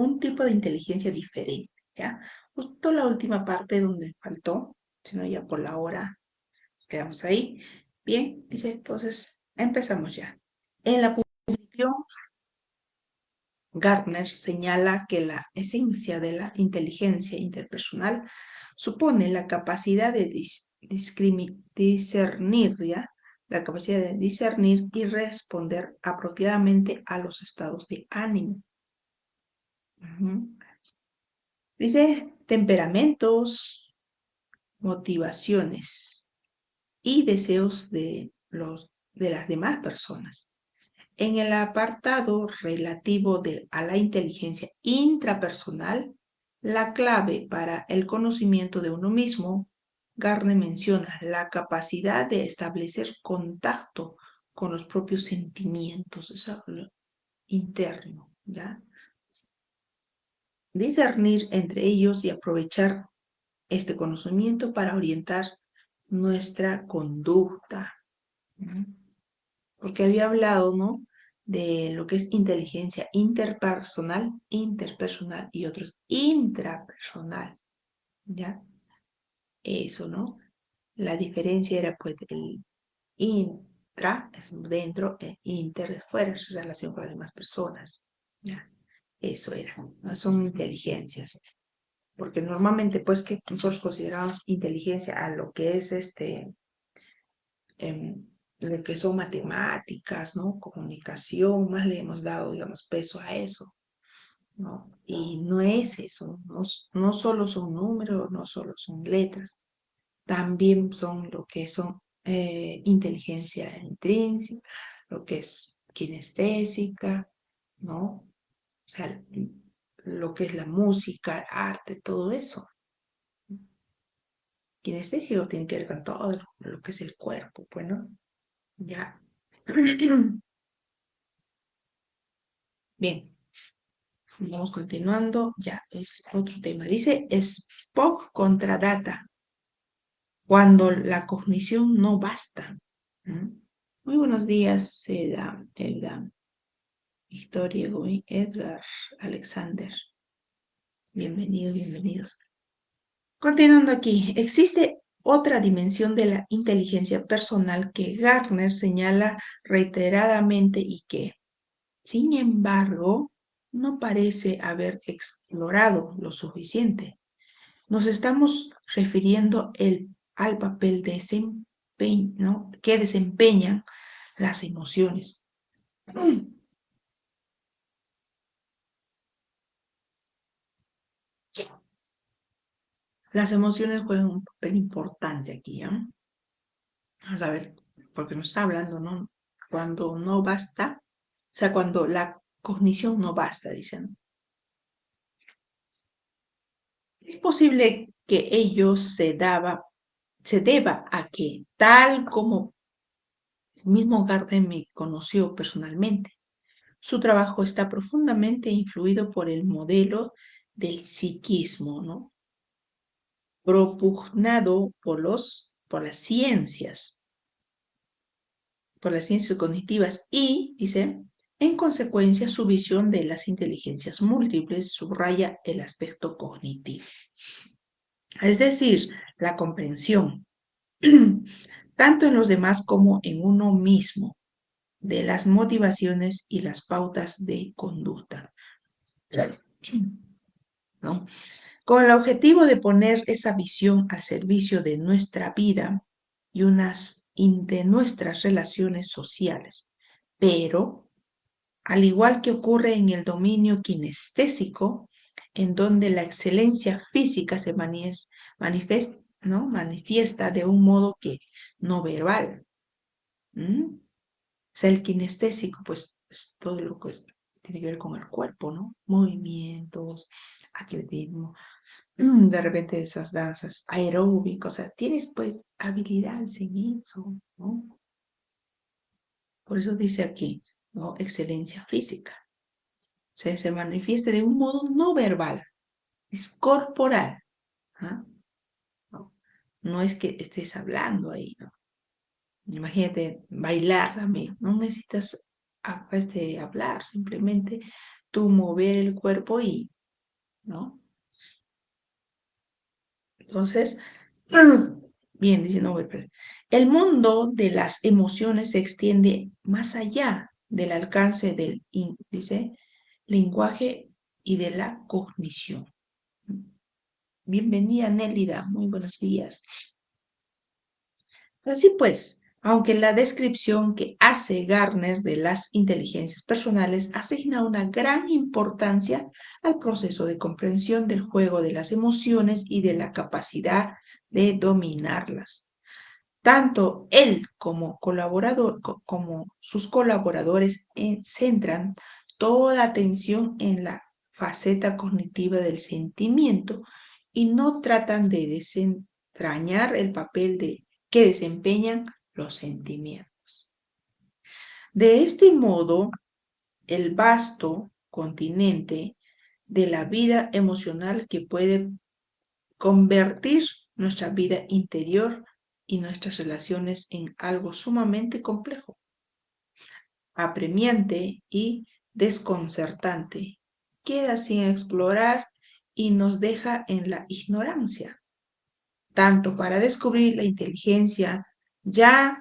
un tipo de inteligencia diferente, ¿ya? Justo la última parte donde faltó, si no ya por la hora quedamos ahí. Bien, dice, entonces empezamos ya. En la publicación, Gardner señala que la esencia de la inteligencia interpersonal supone la capacidad de discernir, ¿ya? La capacidad de discernir y responder apropiadamente a los estados de ánimo. Dice temperamentos, motivaciones y deseos de las demás personas. En el apartado relativo a la inteligencia intrapersonal, la clave para el conocimiento de uno mismo, Gardner menciona la capacidad de establecer contacto con los propios sentimientos, eso es lo interno, ¿ya? Discernir entre ellos y aprovechar este conocimiento para orientar nuestra conducta. Porque había hablado, ¿no? De lo que es inteligencia interpersonal y otros intrapersonal, ¿ya? Eso, ¿no? La diferencia era pues el intra, es dentro, e inter, es fuera, es relación con las demás personas, ¿ya? Eso era, ¿no? Son inteligencias. Porque normalmente pues que nosotros consideramos inteligencia a lo que es lo que son matemáticas, ¿no? Comunicación, más le hemos dado, digamos, peso a eso, ¿no? Y no es eso, no solo son números, no solo son letras, también son lo que son inteligencia intrínseca, lo que es kinestésica, ¿no? O sea, lo que es la música, el arte, todo eso. Kinestésico tiene que ver con todo lo que es el cuerpo, pues, ¿no? Ya. Bien, vamos continuando. Ya es otro tema. Dice Spock contra Data, cuando la cognición no basta. Muy buenos días, Edda, Victoria, Edgar, Alexander. Bienvenidos, bienvenidos. Continuando aquí, existe otra dimensión de la inteligencia personal que Gardner señala reiteradamente y que, sin embargo, no parece haber explorado lo suficiente. Nos estamos refiriendo al papel ¿no? que desempeñan las emociones. Las emociones juegan un papel importante aquí, ¿eh? Vamos a ver, porque nos está hablando, ¿no? Cuando no basta, o sea, cuando la cognición no basta, dicen. Es posible que ello se deba a que, tal como el mismo Gardner me conoció personalmente, su trabajo está profundamente influido por el modelo del psiquismo, ¿no? Propugnado por las ciencias cognitivas y, dice, en consecuencia, su visión de las inteligencias múltiples subraya el aspecto cognitivo, es decir, la comprensión, tanto en los demás como en uno mismo, de las motivaciones y las pautas de conducta. ¿No? Con el objetivo de poner esa visión al servicio de nuestra vida y de nuestras relaciones sociales. Pero, al igual que ocurre en el dominio kinestésico, en donde la excelencia física se ¿no? manifiesta de un modo que no verbal. O sea, el kinestésico, pues, es todo lo que tiene que ver con el cuerpo, ¿no? Movimientos, atletismo, de repente esas danzas aeróbicas, o sea, tienes pues habilidades en eso, ¿no? Por eso dice aquí, ¿no? Excelencia física. Se manifiesta de un modo no verbal, es corporal. ¿Ah? ¿No? No es que estés hablando ahí, ¿no? Imagínate bailar también, no necesitas hablar, simplemente tú mover el cuerpo ¿no? Entonces, bien, dice, no, espera. El mundo de las emociones se extiende más allá del alcance del, dice, lenguaje y de la cognición. Bienvenida, Nélida, muy buenos días. Así pues, aunque la descripción que hace Gardner de las inteligencias personales asigna una gran importancia al proceso de comprensión del juego de las emociones y de la capacidad de dominarlas. Tanto él como como sus colaboradores centran toda atención en la faceta cognitiva del sentimiento y no tratan de desentrañar el papel que desempeñan los sentimientos. De este modo, el vasto continente de la vida emocional que puede convertir nuestra vida interior y nuestras relaciones en algo sumamente complejo, apremiante y desconcertante. Queda sin explorar y nos deja en la ignorancia, tanto para descubrir la inteligencia ya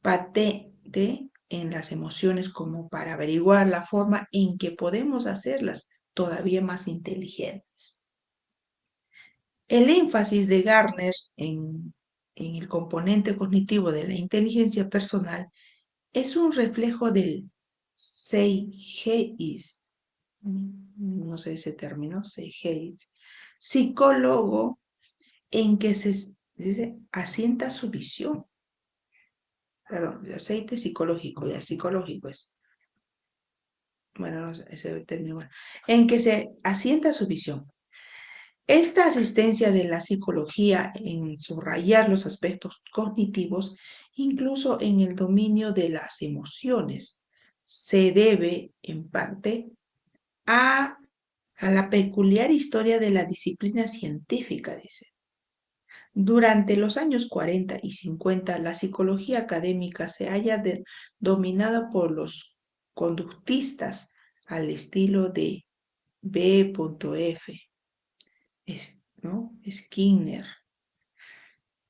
patente en las emociones como para averiguar la forma en que podemos hacerlas todavía más inteligentes. El énfasis de Gardner en el componente cognitivo de la inteligencia personal es un reflejo del Seigeist, no sé ese término, Seigeist, psicólogo en que se dice, asienta su visión. Perdón, el aceite psicológico, ya psicológico es, bueno, no sé, ese término, bueno, en que se asienta su visión. Esta asistencia de la psicología en subrayar los aspectos cognitivos, incluso en el dominio de las emociones, se debe en parte a la peculiar historia de la disciplina científica, dice. Durante los años 40 y 50, la psicología académica se halla dominada por los conductistas al estilo de B.F. ¿no? Skinner,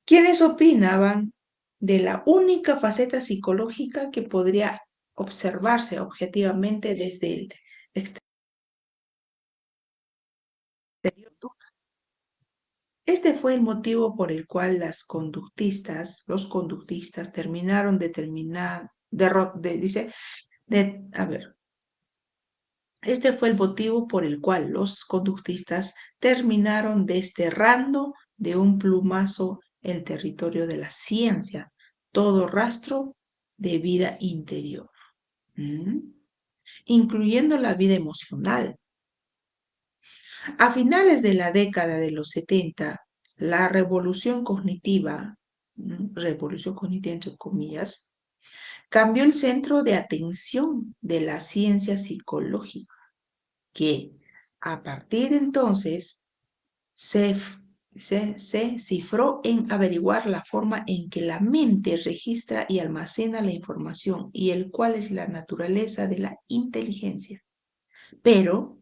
quienes opinaban de la única faceta psicológica que podría observarse objetivamente desde el exterior. Este fue el motivo por el cual los conductistas terminaron a ver, este fue el motivo por el cual los conductistas terminaron desterrando de un plumazo el territorio de la ciencia, todo rastro de vida interior, incluyendo la vida emocional. A finales de la década de los 70, la revolución cognitiva entre comillas, cambió el centro de atención de la ciencia psicológica, que a partir de entonces se cifró en averiguar la forma en que la mente registra y almacena la información y el cuál es la naturaleza de la inteligencia. Pero,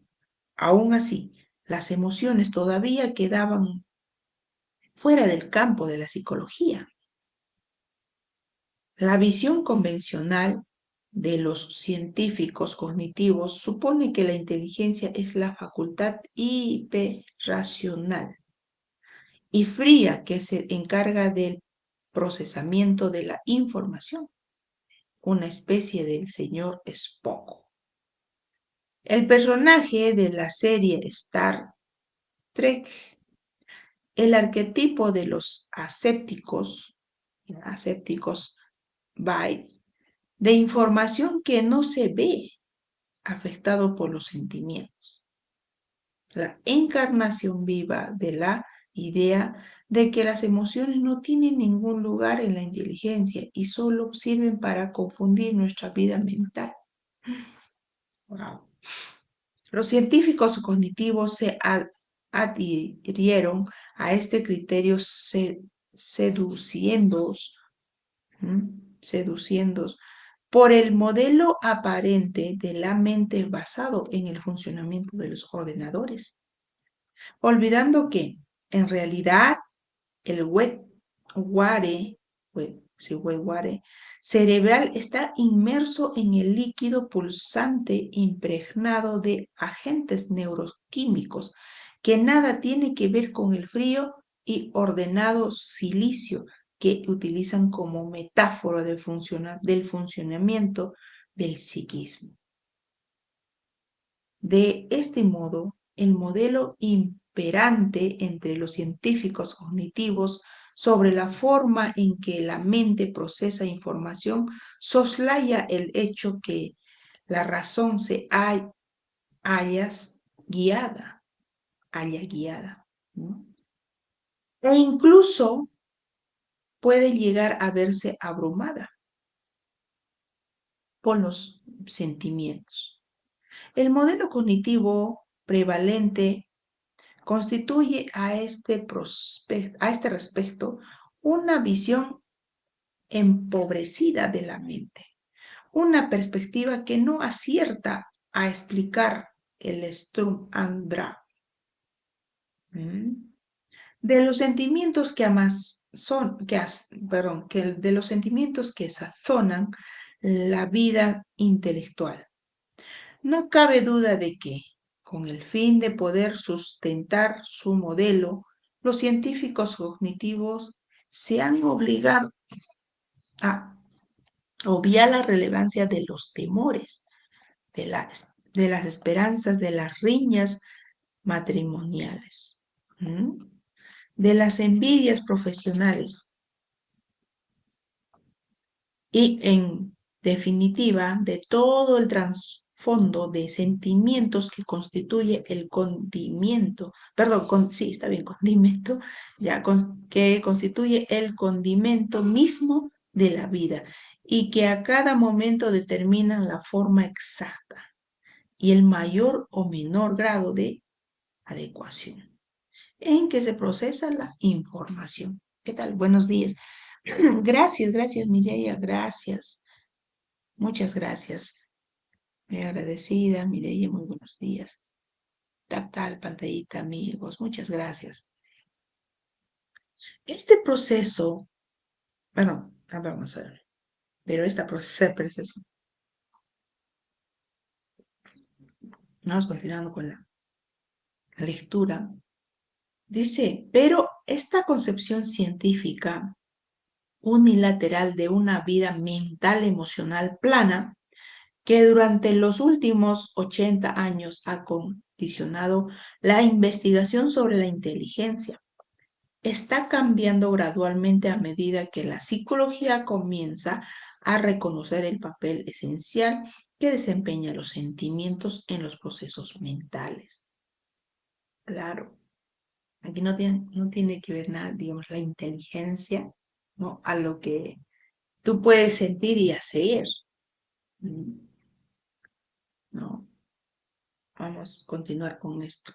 aún así, las emociones todavía quedaban fuera del campo de la psicología. La visión convencional de los científicos cognitivos supone que la inteligencia es la facultad hiperracional y fría que se encarga del procesamiento de la información, una especie del señor Spock. El personaje de la serie Star Trek, el arquetipo de los asépticos bytes de información que no se ve, afectado por los sentimientos. La encarnación viva de la idea de que las emociones no tienen ningún lugar en la inteligencia y solo sirven para confundir nuestra vida mental. Wow. Los científicos cognitivos se adhirieron a este criterio seduciendo por el modelo aparente de la mente basado en el funcionamiento de los ordenadores, olvidando que, en realidad, el wetware cerebral está inmerso en el líquido pulsante impregnado de agentes neuroquímicos que nada tiene que ver con el frío y ordenado silicio que utilizan como metáfora del funcionamiento del psiquismo. De este modo, el modelo imperante entre los científicos cognitivos sobre la forma en que la mente procesa información soslaya el hecho que la razón se haya guiada, ¿no? E incluso puede llegar a verse abrumada por los sentimientos. El modelo cognitivo prevalente constituye a este respecto una visión empobrecida de la mente, una perspectiva que no acierta a explicar el Sturm und Drang de los sentimientos de los sentimientos que sazonan la vida intelectual. No cabe duda de que, con el fin de poder sustentar su modelo, los científicos cognitivos se han obligado a obviar la relevancia de los temores, de las esperanzas, de las riñas matrimoniales, de las envidias profesionales y, en definitiva, de todo el trasfondo de sentimientos que constituye el condimento, perdón, sí, está bien, condimento, que constituye el condimento mismo de la vida y que a cada momento determinan la forma exacta y el mayor o menor grado de adecuación en que se procesa la información. ¿Qué tal? Buenos días. Gracias, Mireia, gracias. Muchas gracias. Muy agradecida, Mireia, muy buenos días. Tap, tal, pantallita, amigos, muchas gracias. Este proceso, bueno, vamos a ver, pero este proceso, vamos continuando con la lectura, dice, pero esta concepción científica unilateral de una vida mental emocional plana que durante los últimos 80 años ha condicionado la investigación sobre la inteligencia. Está cambiando gradualmente a medida que la psicología comienza a reconocer el papel esencial que desempeñan los sentimientos en los procesos mentales. Claro, aquí no tiene que ver nada, digamos, la inteligencia, ¿no? A lo que tú puedes sentir y hacer, ¿no? Vamos a continuar con esto.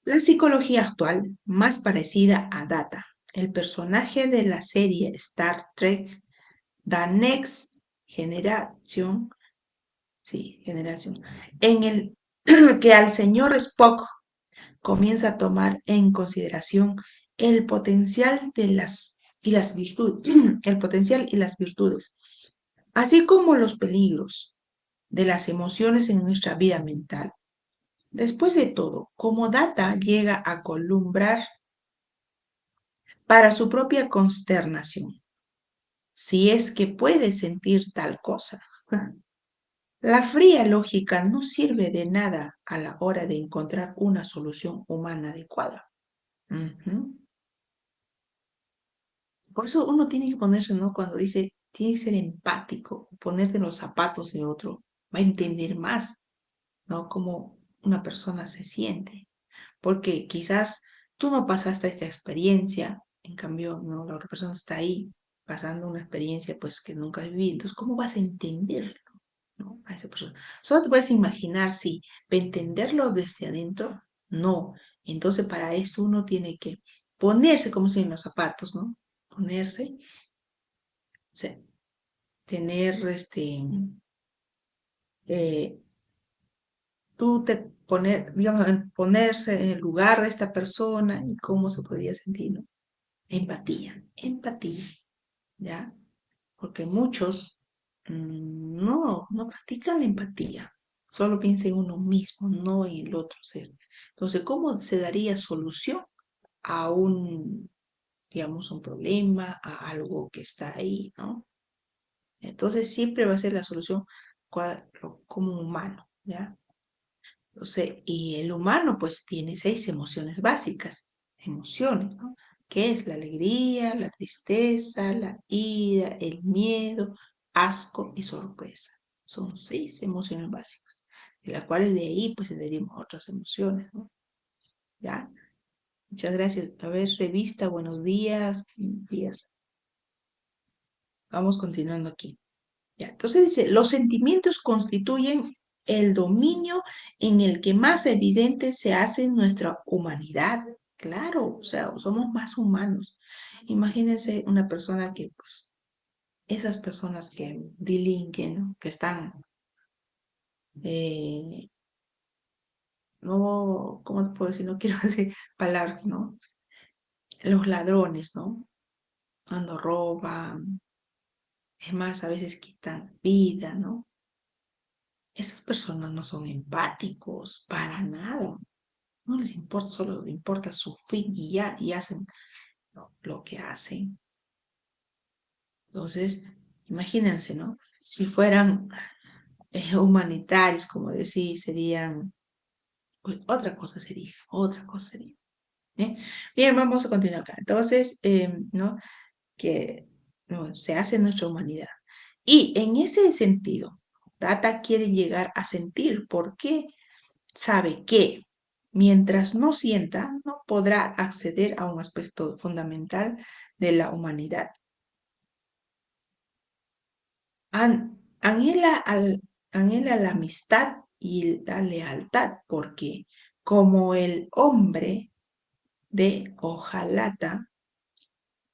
La psicología actual, más parecida a Data, el personaje de la serie Star Trek The Next Generation, en el que al señor Spock comienza a tomar en consideración el potencial y las virtudes, el potencial y las virtudes, así como los peligros de las emociones en nuestra vida mental. Después de todo, como Data llega a columbrar para su propia consternación, si es que puede sentir tal cosa. La fría lógica no sirve de nada a la hora de encontrar una solución humana adecuada. Ujú. Por eso uno tiene que ponerse, ¿no? Cuando dice, tiene que ser empático, ponerte en los zapatos de otro, va a entender más, ¿no? Cómo una persona se siente. Porque quizás tú no pasaste esta experiencia, en cambio, ¿no? La otra persona está ahí pasando una experiencia pues que nunca has vivido. Entonces, ¿cómo vas a entenderlo, ¿no? A esa persona. Solo te puedes imaginar, sí, pero entenderlo desde adentro, no. Entonces, para esto uno tiene que ponerse como si en los zapatos, ¿no? ponerse, tener eh, tú te poner, digamos, ponerse en el lugar de esta persona y cómo se podría sentir, ¿no? Empatía, ¿ya? Porque muchos no practican la empatía, solo piensa en uno mismo, no en el otro ser. Entonces, ¿cómo se daría solución a digamos, un problema, a algo que está ahí, ¿no? Entonces, siempre va a ser la solución como humano, ¿ya? Entonces, y el humano pues tiene 6 emociones básicas, emociones, ¿no? Que es la alegría, la tristeza, la ira, el miedo, asco y sorpresa. Son 6 emociones básicas, de las cuales de ahí pues se derivan otras emociones, ¿no? ¿Ya? Muchas gracias. A ver, revista, buenos días, buenos días. Vamos continuando aquí. Ya, entonces dice, los sentimientos constituyen el dominio en el que más evidente se hace nuestra humanidad. Claro, o sea, somos más humanos. Imagínense una persona que, pues, esas personas que delinquen, ¿no? Que están, eh, no, ¿cómo te puedo decir? No quiero decir palabras, ¿no? Los ladrones, ¿no? Cuando roban, es más, a veces quitan vida, ¿no? Esas personas no son empáticos para nada. No les importa, solo les importa su fin y ya, y hacen lo que hacen. Entonces, imagínense, ¿no? Si fueran humanitarios, como decís, serían, pues, otra cosa sería. ¿Eh? Bien, vamos a continuar acá. Entonces, ¿no? Que no, se hace en nuestra humanidad. Y en ese sentido, Data quiere llegar a sentir por qué sabe que mientras no sienta, no podrá acceder a un aspecto fundamental de la humanidad. Anhela, anhela la amistad y la lealtad, porque como el hombre de Ojalata,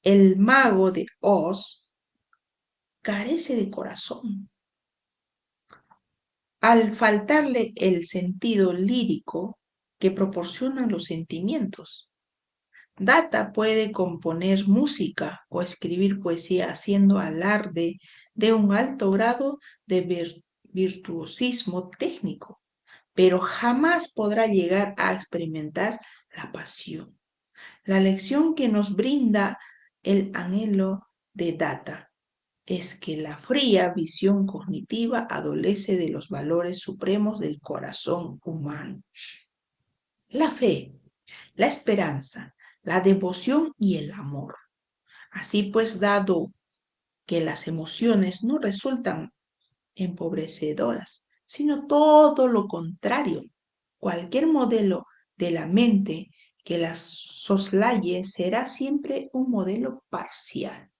el mago de Oz carece de corazón. Al faltarle el sentido lírico que proporcionan los sentimientos, Data puede componer música o escribir poesía haciendo alarde de un alto grado de virtuosismo técnico, pero jamás podrá llegar a experimentar la pasión. La lección que nos brinda el anhelo de Data es que la fría visión cognitiva adolece de los valores supremos del corazón humano. La fe, la esperanza, la devoción y el amor. Así pues, dado que las emociones no resultan empobrecedoras, sino todo lo contrario, cualquier modelo de la mente que las soslaye será siempre un modelo parcial.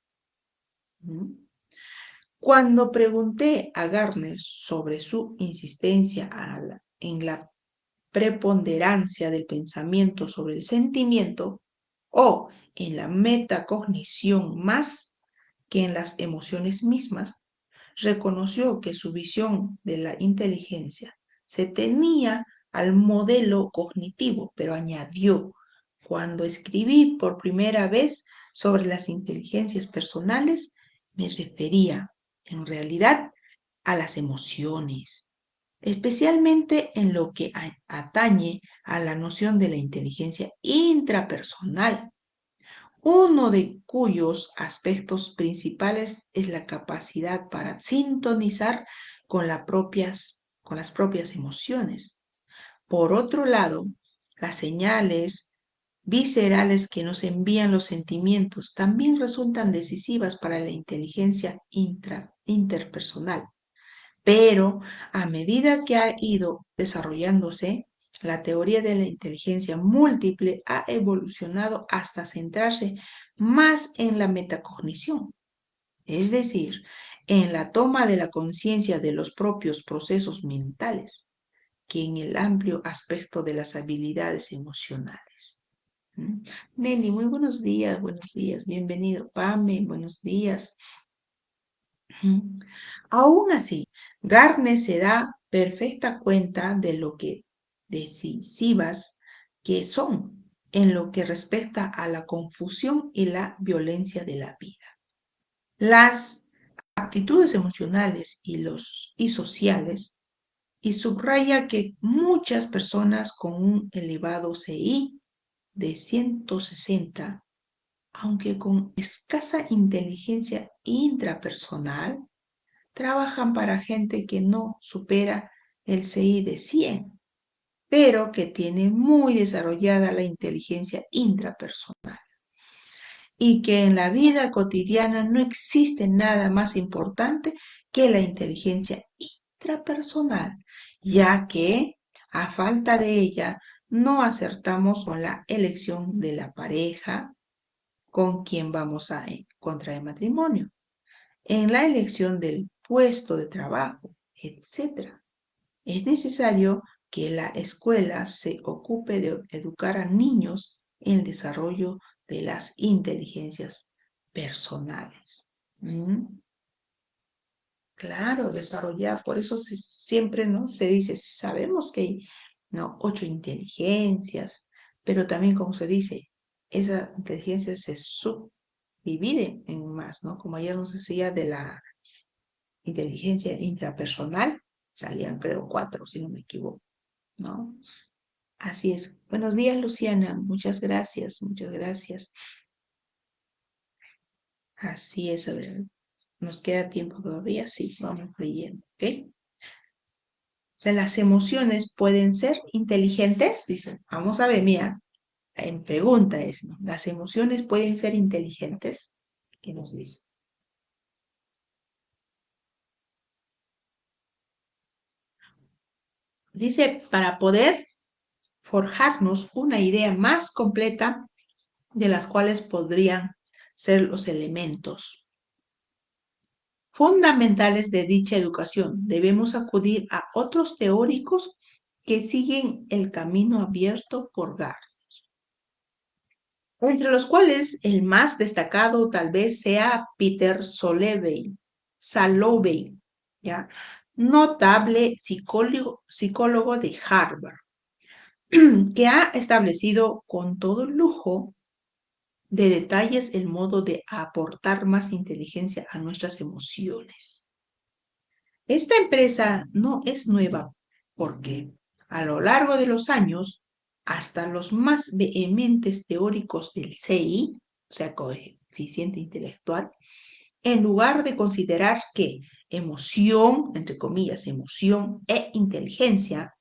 ¿Mm? Cuando pregunté a Garner sobre su insistencia en la preponderancia del pensamiento sobre el sentimiento o en la metacognición más que en las emociones mismas, reconoció que su visión de la inteligencia se tenía al modelo cognitivo, pero añadió, cuando escribí por primera vez sobre las inteligencias personales, me refería en realidad a las emociones, especialmente en lo que atañe a la noción de la inteligencia intrapersonal, uno de cuyos aspectos principales es la capacidad para sintonizar con las propias emociones. Por otro lado, las señales viscerales que nos envían los sentimientos también resultan decisivas para la inteligencia interpersonal. Pero a medida que ha ido desarrollándose, la teoría de la inteligencia múltiple ha evolucionado hasta centrarse más en la metacognición, es decir, en la toma de la conciencia de los propios procesos mentales, que en el amplio aspecto de las habilidades emocionales. ¿Mm? Nelly, muy buenos días, bienvenido. Pame, buenos días. Ujú. Aún así, Garner se da perfecta cuenta de lo que decisivas que son en lo que respecta a la confusión y la violencia de la vida. Las actitudes emocionales y sociales, y subraya que muchas personas con un elevado CI de 160, aunque con escasa inteligencia intrapersonal, trabajan para gente que no supera el CI de 100, pero que tiene muy desarrollada la inteligencia intrapersonal. Y que en la vida cotidiana no existe nada más importante que la inteligencia intrapersonal, ya que a falta de ella no acertamos con la elección de la pareja con quien vamos a contraer matrimonio, en la elección del puesto de trabajo, etc. Es necesario que la escuela se ocupe de educar a niños en el desarrollo de las inteligencias personales. ¿Mm? Claro, desarrollar, por eso siempre, ¿no? Se dice, sabemos que hay, ¿no? 8 inteligencias, pero también, como se dice, esa inteligencia se subdivide en más, ¿no? Como ayer nos decía de la inteligencia intrapersonal, salían creo 4, si no me equivoco, ¿no? Así es. Buenos días, Luciana. Muchas gracias, muchas gracias. Así es, a ver, nos queda tiempo todavía, sí, vamos leyendo, ¿ok? O sea, las emociones pueden ser inteligentes, dice. Vamos a ver, mira, en pregunta es, ¿no? Las emociones pueden ser inteligentes. ¿Qué nos dice? Dice, para poder forjarnos una idea más completa de las cuales podrían ser los elementos fundamentales de dicha educación. Debemos acudir a otros teóricos que siguen el camino abierto por Gar, entre los cuales el más destacado tal vez sea Peter Salovey, ¿ya? Notable psicólogo de Harvard, que ha establecido con todo lujo de detalles el modo de aportar más inteligencia a nuestras emociones. Esta empresa no es nueva porque a lo largo de los años, hasta los más vehementes teóricos del CI, o sea, coeficiente intelectual, en lugar de considerar que emoción, entre comillas, emoción e inteligencia,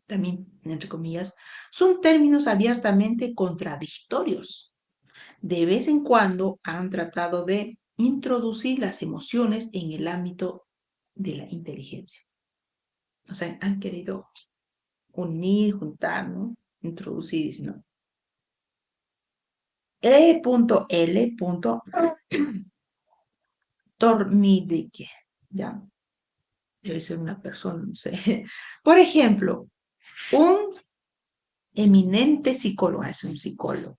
también entre comillas, son términos abiertamente contradictorios. De vez en cuando han tratado de introducir las emociones en el ámbito de la inteligencia. O sea, han querido unir, juntar, ¿no? Introducir, ¿no? E.L. Tornidique, ¿ya? Debe ser una persona, no sé. Por ejemplo, un eminente psicólogo, es un psicólogo,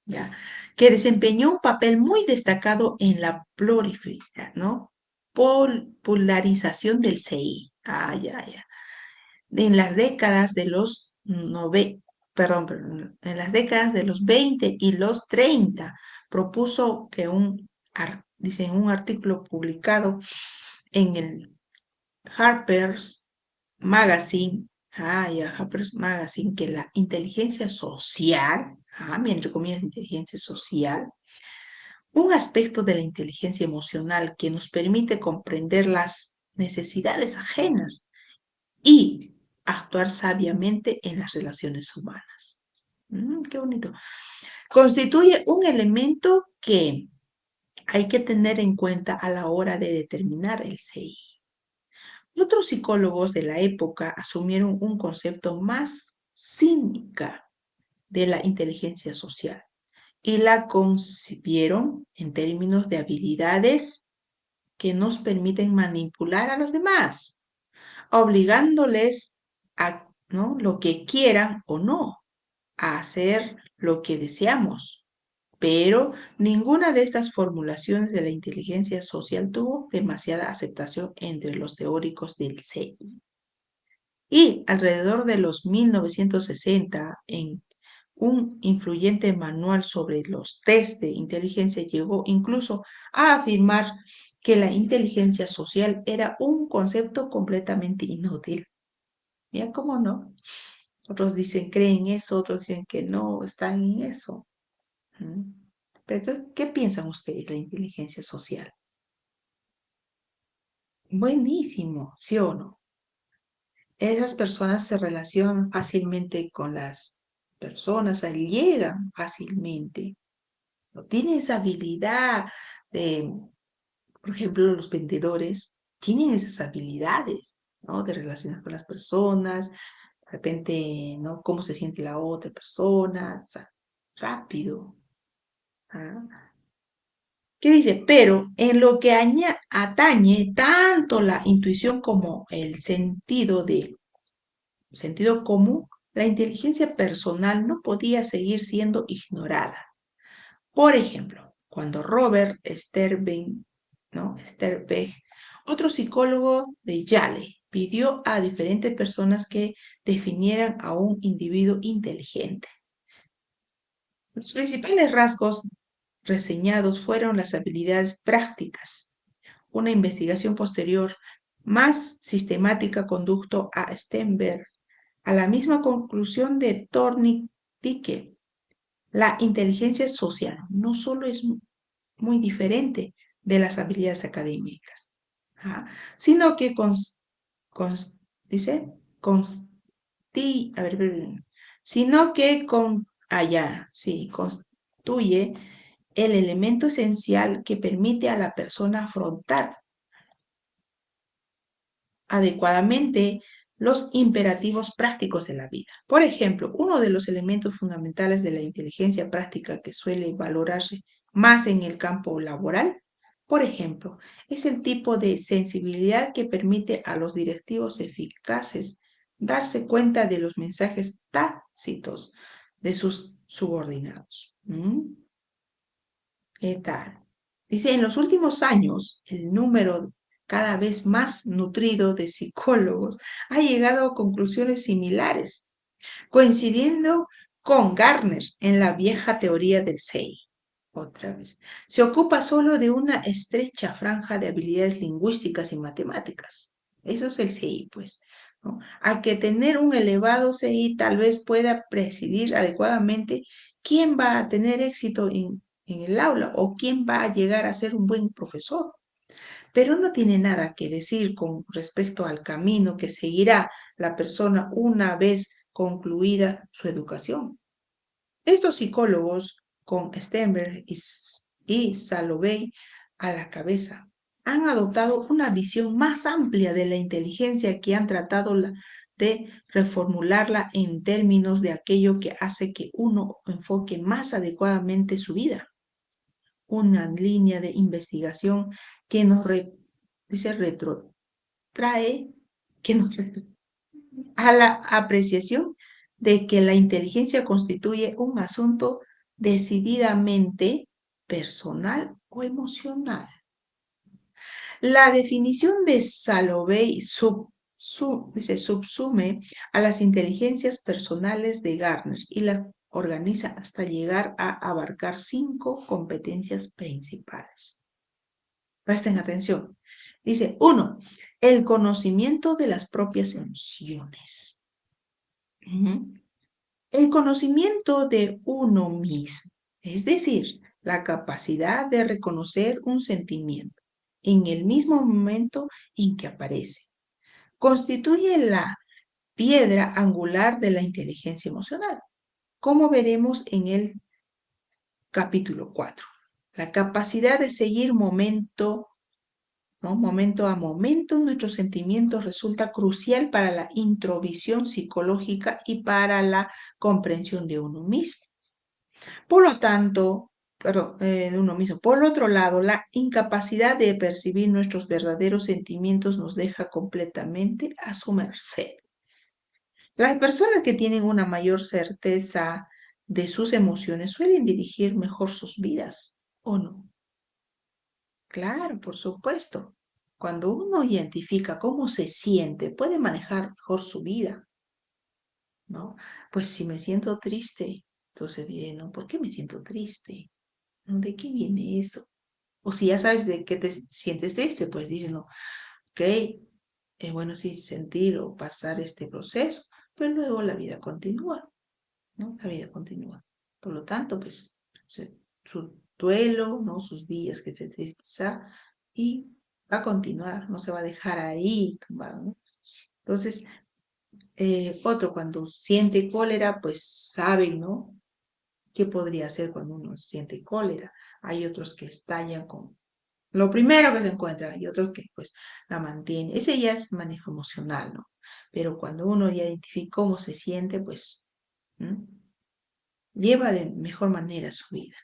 ¿ya? Que desempeñó un papel muy destacado en la ¿no? Polarización del CI. Ah, ya, ya. En las décadas de los perdón, en las décadas de los 20 y los 30, propuso que dice, en un artículo publicado en el Harper's Magazine, Harper's Magazine, que la inteligencia social, entre comillas, inteligencia social, un aspecto de la inteligencia emocional que nos permite comprender las necesidades ajenas y actuar sabiamente en las relaciones humanas. Qué bonito. Constituye un elemento que hay que tener en cuenta a la hora de determinar el CI. Otros psicólogos de la época asumieron un concepto más cínica de la inteligencia social y la concibieron en términos de habilidades que nos permiten manipular a los demás, obligándoles a, ¿no?, lo que quieran o no, a hacer lo que deseamos. Pero ninguna de estas formulaciones de la inteligencia social tuvo demasiada aceptación entre los teóricos del CI. Y alrededor de los 1960, en un influyente manual sobre los test de inteligencia llegó incluso a afirmar que la inteligencia social era un concepto completamente inútil. ¿Ya cómo no? Otros dicen creen eso, otros dicen que no están en eso. ¿Mm? Pero, ¿qué piensan ustedes de la inteligencia social? Buenísimo, ¿sí o no? Esas personas se relacionan fácilmente con las personas, llegan fácilmente, no tienen esa habilidad de, por ejemplo, los vendedores tienen esas habilidades, ¿no? De relacionar con las personas, de repente, ¿no? Cómo se siente la otra persona, o sea, rápido. ¿Ah? ¿Qué dice? Pero en lo que atañe tanto la intuición como el sentido común, la inteligencia personal no podía seguir siendo ignorada. Por ejemplo, cuando Robert Sternberg, ¿no? Sternberg, otro psicólogo de Yale, pidió a diferentes personas que definieran a un individuo inteligente. Los principales rasgos reseñados fueron las habilidades prácticas. Una investigación posterior más sistemática condujo a Sternberg a la misma conclusión de Thorndike. La inteligencia social no solo es muy diferente de las habilidades académicas, ¿ah? Sino que dice, a ver, sino que sí, constituye el elemento esencial que permite a la persona afrontar adecuadamente los imperativos prácticos de la vida. Por ejemplo, uno de los elementos fundamentales de la inteligencia práctica que suele valorarse más en el campo laboral, por ejemplo, es el tipo de sensibilidad que permite a los directivos eficaces darse cuenta de los mensajes tácitos de sus subordinados. ¿Qué tal? Dice, en los últimos años, el número cada vez más nutrido de psicólogos ha llegado a conclusiones similares, coincidiendo con Gartner en la vieja teoría del SEI. Otra vez, se ocupa solo de una estrecha franja de habilidades lingüísticas y matemáticas. Eso es el CI, pues, ¿no? A que tener un elevado CI tal vez pueda presidir adecuadamente quién va a tener éxito en el aula o quién va a llegar a ser un buen profesor, pero no tiene nada que decir con respecto al camino que seguirá la persona una vez concluida su educación. Estos psicólogos, con Sternberg y Salovey a la cabeza, han adoptado una visión más amplia de la inteligencia que han tratado de reformularla en términos de aquello que hace que uno enfoque más adecuadamente su vida. Una línea de investigación que dice retrotrae, que nos a la apreciación de que la inteligencia constituye un asunto decididamente personal o emocional. La definición de Salovey subsume a las inteligencias personales de Gardner y las organiza hasta llegar a abarcar 5 competencias principales. Presten atención. Dice, 1, el conocimiento de las propias emociones. El conocimiento de uno mismo, es decir, la capacidad de reconocer un sentimiento en el mismo momento en que aparece, constituye la piedra angular de la inteligencia emocional, como veremos en el capítulo 4. La capacidad de seguir ¿no? Momento a momento, nuestros sentimientos resulta crucial para la introvisión psicológica y para la comprensión de uno mismo. Por lo tanto, de uno mismo. Por otro lado, la incapacidad de percibir nuestros verdaderos sentimientos nos deja completamente a su merced. Las personas que tienen una mayor certeza de sus emociones suelen dirigir mejor sus vidas, ¿o no? Claro, por supuesto. Cuando uno identifica cómo se siente, puede manejar mejor su vida, ¿no? Pues si me siento triste, entonces diré, no, ¿por qué me siento triste? ¿No? ¿De qué viene eso? O si ya sabes de qué te sientes triste, pues dices, no, ok, es bueno sí sentir o pasar este proceso, pero luego la vida continúa, ¿no? La vida continúa. Por lo tanto, pues su duelo, ¿no? Sus días que se tristeza y va a continuar, no se va a dejar ahí tumbado, ¿no? Entonces, otro cuando siente cólera, pues sabe, ¿no? ¿Qué podría hacer cuando uno siente cólera? Hay otros que estallan con lo primero que se encuentra y otros que pues la mantiene. Ese ya es manejo emocional, ¿no? Pero cuando uno ya identifica cómo se siente, pues ¿m? Lleva de mejor manera su vida.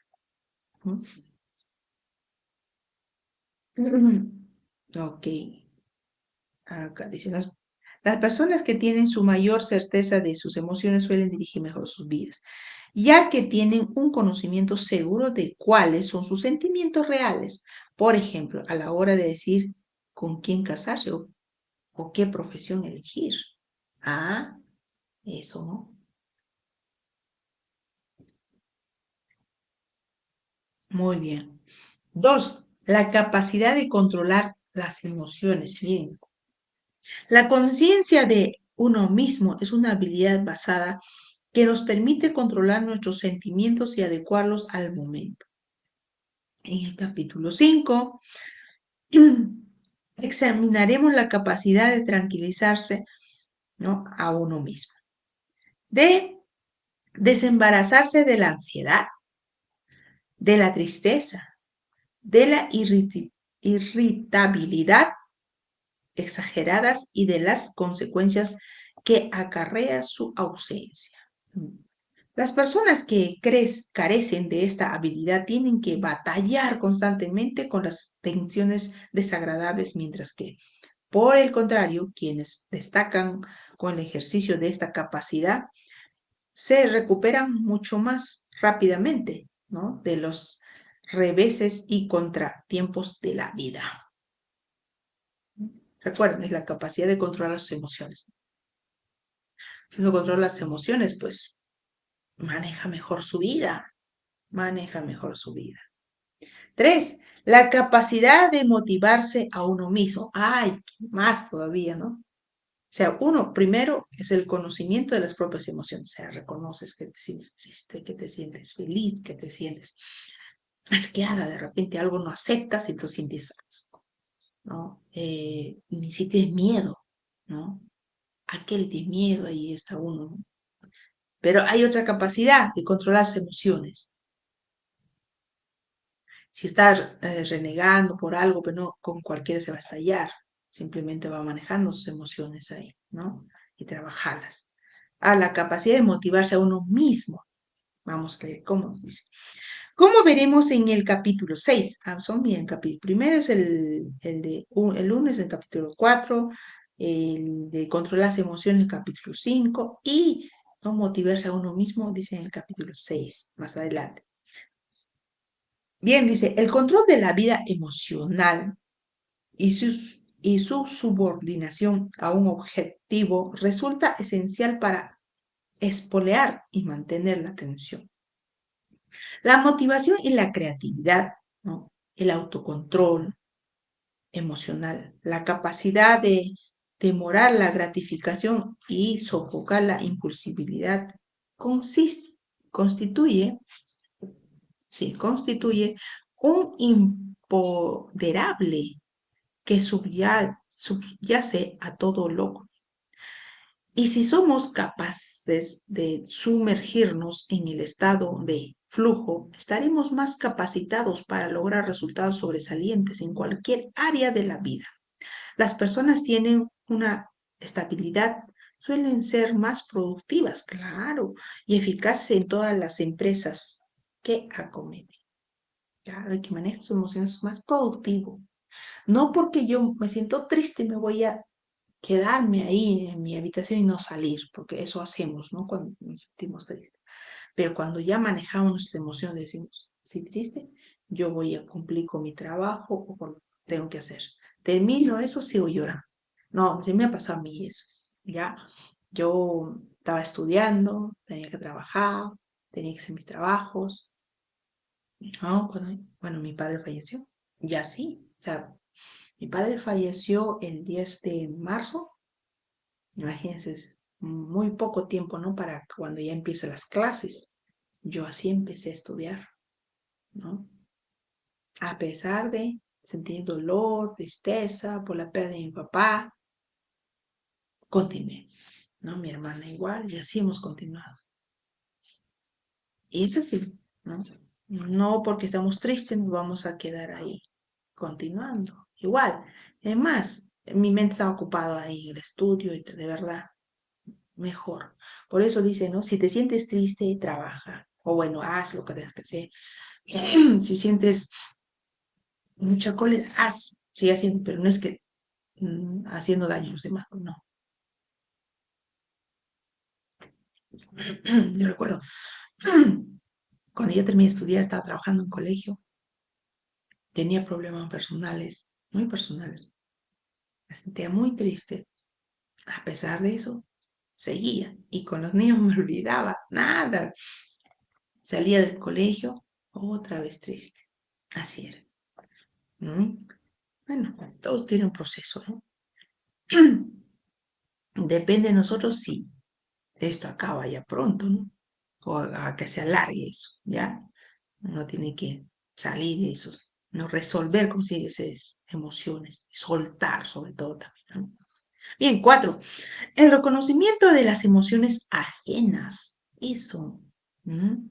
¿M? Ok, acá dicen las personas que tienen su mayor certeza de sus emociones suelen dirigir mejor sus vidas, ya que tienen un conocimiento seguro de cuáles son sus sentimientos reales. Por ejemplo, a la hora de decir con quién casarse o qué profesión elegir. Ah, eso, ¿no? Muy bien. Dos, la capacidad de controlar las emociones. Miren, la conciencia de uno mismo es una habilidad basada que nos permite controlar nuestros sentimientos y adecuarlos al momento. En el capítulo 5 examinaremos la capacidad de tranquilizarse, ¿no? A uno mismo, de desembarazarse de la ansiedad, de la tristeza, de la irritabilidad exageradas y de las consecuencias que acarrea su ausencia. Las personas que carecen de esta habilidad tienen que batallar constantemente con las tensiones desagradables, mientras que, por el contrario, quienes destacan con el ejercicio de esta capacidad se recuperan mucho más rápidamente, ¿no? De los reveses y contratiempos de la vida. Recuerden, es la capacidad de controlar sus emociones. Si uno controla las emociones, pues maneja mejor su vida, maneja mejor su vida. Tres, la capacidad de motivarse a uno mismo. Ay, más todavía, ¿no? O sea, uno, primero, es el conocimiento de las propias emociones. O sea, reconoces que te sientes triste, que te sientes feliz, que te sientes asqueada, de repente algo no aceptas y tú sientes asco, ¿no? Ni siquiera miedo, ¿no? Aquel de miedo, ahí está uno, ¿no? Pero hay otra capacidad de controlar sus emociones. Si estás renegando por algo, pero no con cualquiera se va a estallar. Simplemente va manejando sus emociones ahí, ¿no? Y trabajarlas. A la capacidad de motivarse a uno mismo. Vamos a leer cómo dice. ¿Cómo veremos en el capítulo 6? Son bien capítulos. Primero es el lunes, el capítulo 4, el de controlar las emociones, el capítulo 5, y no motivarse a uno mismo, dice en el capítulo 6, más adelante. Bien, dice, el control de la vida emocional y su subordinación a un objetivo resulta esencial para espolear y mantener la atención. La motivación y la creatividad, ¿no? El autocontrol emocional, la capacidad de demorar la gratificación y sofocar la impulsibilidad constituye, sí, constituye un imponderable que subyace a todo logro. Y si somos capaces de sumergirnos en el estado de flujo, estaremos más capacitados para lograr resultados sobresalientes en cualquier área de la vida. Las personas tienen una estabilidad, suelen ser más productivas, claro, y eficaces en todas las empresas que acometen. Claro, el que maneja sus emociones es más productivo. No porque yo me siento triste me voy a quedarme ahí en mi habitación y no salir, porque eso hacemos, ¿no? Cuando nos sentimos tristes. Pero cuando ya manejamos nuestras emociones, decimos, si triste, yo voy a cumplir con mi trabajo o con lo que tengo que hacer. Termino eso, sigo llorando. No, sí me ha pasado a mí eso, ¿ya? Yo estaba estudiando, tenía que trabajar, tenía que hacer mis trabajos, ¿no? Bueno, mi padre falleció, y así, o sea, mi padre falleció el 10 de marzo. Imagínense, es muy poco tiempo, ¿no? Para cuando ya empiezan las clases. Yo así empecé a estudiar, ¿no? A pesar de sentir dolor, tristeza por la pérdida de mi papá, continué, ¿no? Mi hermana igual, y así hemos continuado. Y es así, ¿no? No porque estamos tristes nos vamos a quedar ahí, continuando. Igual, además, mi mente está ocupada ahí en el estudio y de verdad, mejor. Por eso dice, ¿no? Si te sientes triste, trabaja. O bueno, haz lo que tengas que hacer. Si sientes mucha cólera, haz, sigue haciendo, pero no es que haciendo daño a los demás, no. Yo recuerdo, cuando ya terminé de estudiar, estaba trabajando en colegio, tenía problemas personales, muy personales. Me sentía muy triste. A pesar de eso, seguía. Y con los niños me olvidaba, nada. Salía del colegio, otra vez triste. Así era. ¿Mm? Bueno, todos tienen un proceso, ¿no? Depende de nosotros si esto acaba ya pronto, ¿no? O a que se alargue eso, ¿ya? Uno tiene que salir de eso, no resolver, como se dice, emociones, soltar sobre todo también, ¿no? Bien, 4. El reconocimiento de las emociones ajenas. Eso. ¿Mm?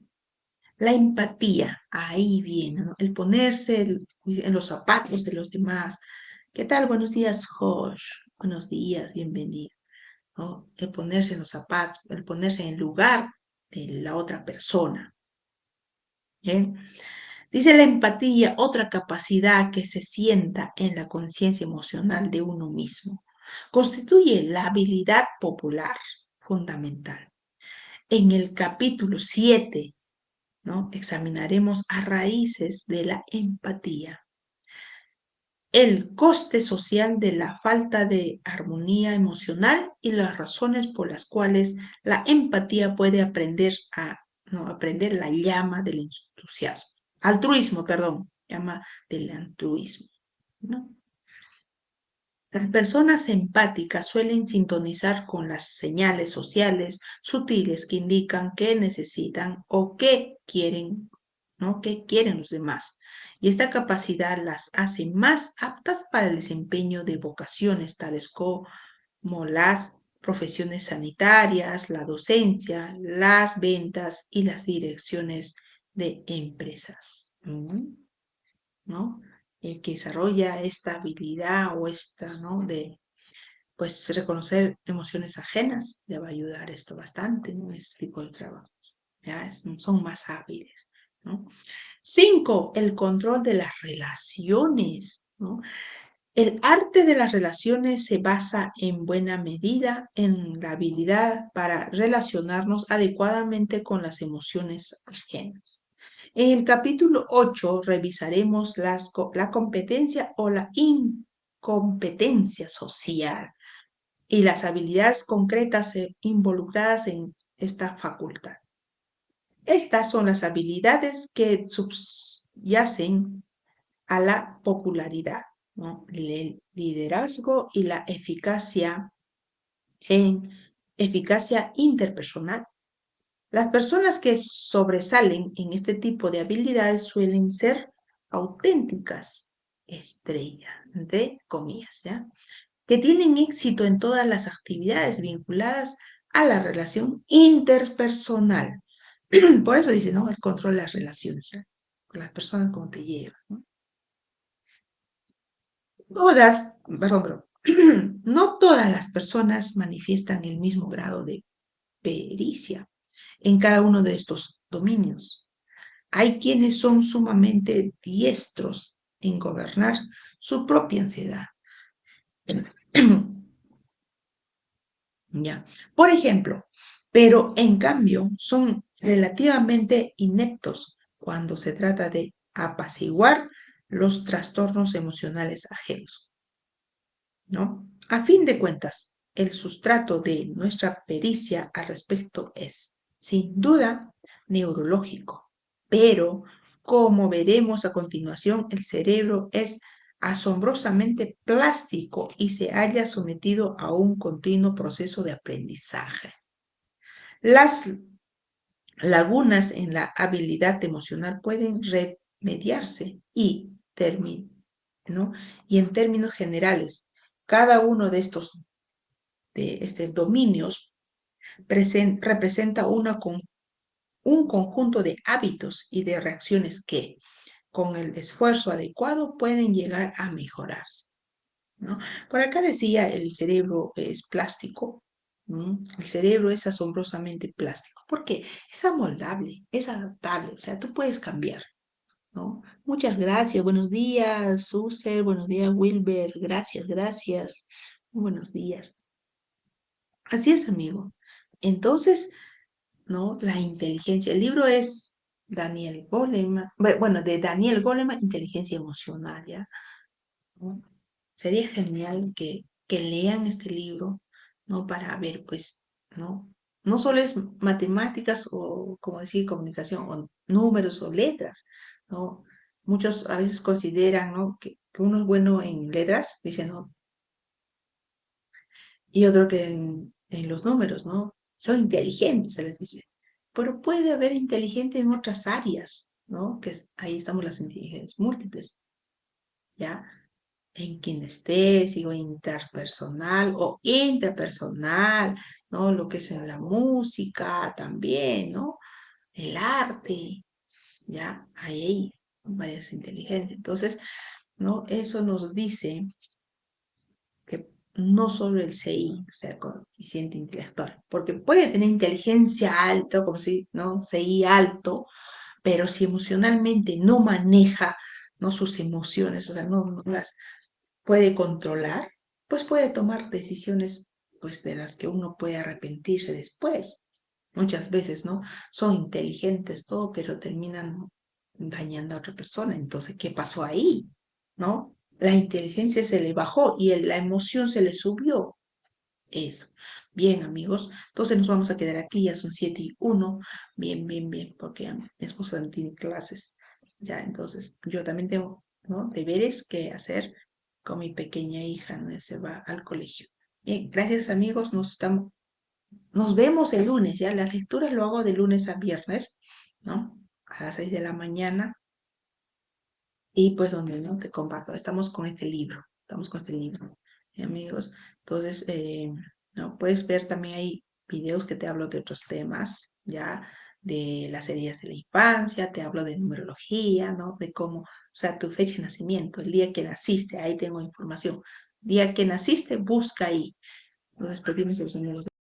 La empatía, ahí viene, ¿no? El ponerse en los zapatos de los demás. ¿Qué tal? Buenos días, Josh. Buenos días, bienvenido, ¿no? El ponerse en los zapatos, el ponerse en el lugar de la otra persona. ¿Bien? Dice la empatía, otra capacidad que se sienta en la conciencia emocional de uno mismo. Constituye la habilidad popular fundamental. En el capítulo 7, ¿no? Examinaremos a raíces de la empatía. El coste social de la falta de armonía emocional y las razones por las cuales la empatía puede aprender no, aprender la llama del entusiasmo. Altruismo, perdón, llama del altruismo, ¿no? Las personas empáticas suelen sintonizar con las señales sociales sutiles que indican qué necesitan o qué quieren, ¿no? ¿Qué quieren los demás? Y esta capacidad las hace más aptas para el desempeño de vocaciones tales como las profesiones sanitarias, la docencia, las ventas y las direcciones de empresas. ¿No? El que desarrolla esta habilidad o esta, ¿no? De, pues, reconocer emociones ajenas, le va a ayudar esto bastante, ¿no? Este tipo de trabajo. ¿Ya? Son más hábiles, ¿no? 5, el control de las relaciones, ¿no? El arte de las relaciones se basa en buena medida en la habilidad para relacionarnos adecuadamente con las emociones ajenas. En el capítulo 8 revisaremos la competencia o la incompetencia social y las habilidades concretas involucradas en esta facultad. Estas son las habilidades que subyacen a la popularidad, ¿no? El liderazgo y la eficacia interpersonal. Las personas que sobresalen en este tipo de habilidades suelen ser auténticas estrellas, entre comillas, ¿ya? Que tienen éxito en todas las actividades vinculadas a la relación interpersonal. Por eso dice, ¿no? El control de las relaciones, ¿ya? Con las personas, cómo te llevan, ¿no? No todas las personas manifiestan el mismo grado de pericia en cada uno de estos dominios. Hay quienes son sumamente diestros en gobernar su propia ansiedad. Ya. Por ejemplo, pero en cambio son relativamente ineptos cuando se trata de apaciguar los trastornos emocionales ajenos, ¿no? A fin de cuentas, el sustrato de nuestra pericia al respecto es, sin duda, neurológico, pero, como veremos a continuación, el cerebro es asombrosamente plástico y se halla sometido a un continuo proceso de aprendizaje. Las lagunas en la habilidad emocional pueden remediarse ¿no? Y en términos generales, cada uno de estos dominios representa un conjunto de hábitos y de reacciones que, con el esfuerzo adecuado, pueden llegar a mejorarse, ¿no? Por acá decía, el cerebro es plástico, ¿no? El cerebro es asombrosamente plástico, porque es amoldable, es adaptable, o sea, tú puedes cambiar, ¿no? Muchas gracias, buenos días, Suser, buenos días, Wilber, gracias, gracias, buenos días. Así es, amigo. Entonces, ¿no? La inteligencia, el libro es Daniel Goleman, bueno, de Daniel Goleman, Inteligencia Emocional, ¿ya? ¿No? Sería genial que lean este libro, ¿no? Para ver, pues, ¿no? No solo es matemáticas o, como decir, comunicación, o números o letras, ¿no? Muchos a veces consideran, ¿no? Que uno es bueno en letras, dicen, ¿no? Y otro que en los números, ¿no? Son inteligentes, se les dice. Pero puede haber inteligente en otras áreas, ¿no? Ahí estamos las inteligencias múltiples, ¿ya? En kinestésico, interpersonal o intrapersonal, ¿no? Lo que es en la música también, ¿no? El arte, ¿ya? Ahí hay varias inteligencias. Entonces, ¿no? Eso nos dice que no solo el CI, o sea, coeficiente intelectual, porque puede tener inteligencia alta, como si, ¿no? CI alto, pero si emocionalmente no maneja, ¿no? Sus emociones, o sea, no las puede controlar, pues puede tomar decisiones pues de las que uno puede arrepentirse después. Muchas veces, ¿no? Son inteligentes, todo, pero terminan dañando a otra persona. Entonces, ¿qué pasó ahí? ¿No? La inteligencia se le bajó y la emoción se le subió. Eso. Bien, amigos. Entonces nos vamos a quedar aquí, ya son 7:01. Bien, bien, bien, porque mi esposa tiene clases. Ya, entonces yo también tengo, ¿no? Deberes que hacer con mi pequeña hija, ¿no? Se va al colegio. Bien, gracias, amigos. Nos vemos el lunes, ya. Las lecturas lo hago de lunes a viernes, ¿no? A las 6 de la mañana. Y pues donde no te comparto, estamos con este libro, amigos. Entonces, no, puedes ver también hay videos que te hablo de otros temas, ya, de las heridas de la infancia, te hablo de numerología, ¿no? De cómo, o sea, tu fecha de nacimiento, el día que naciste, ahí tengo información. Día que naciste, busca ahí. Nos despedimos de los amigos.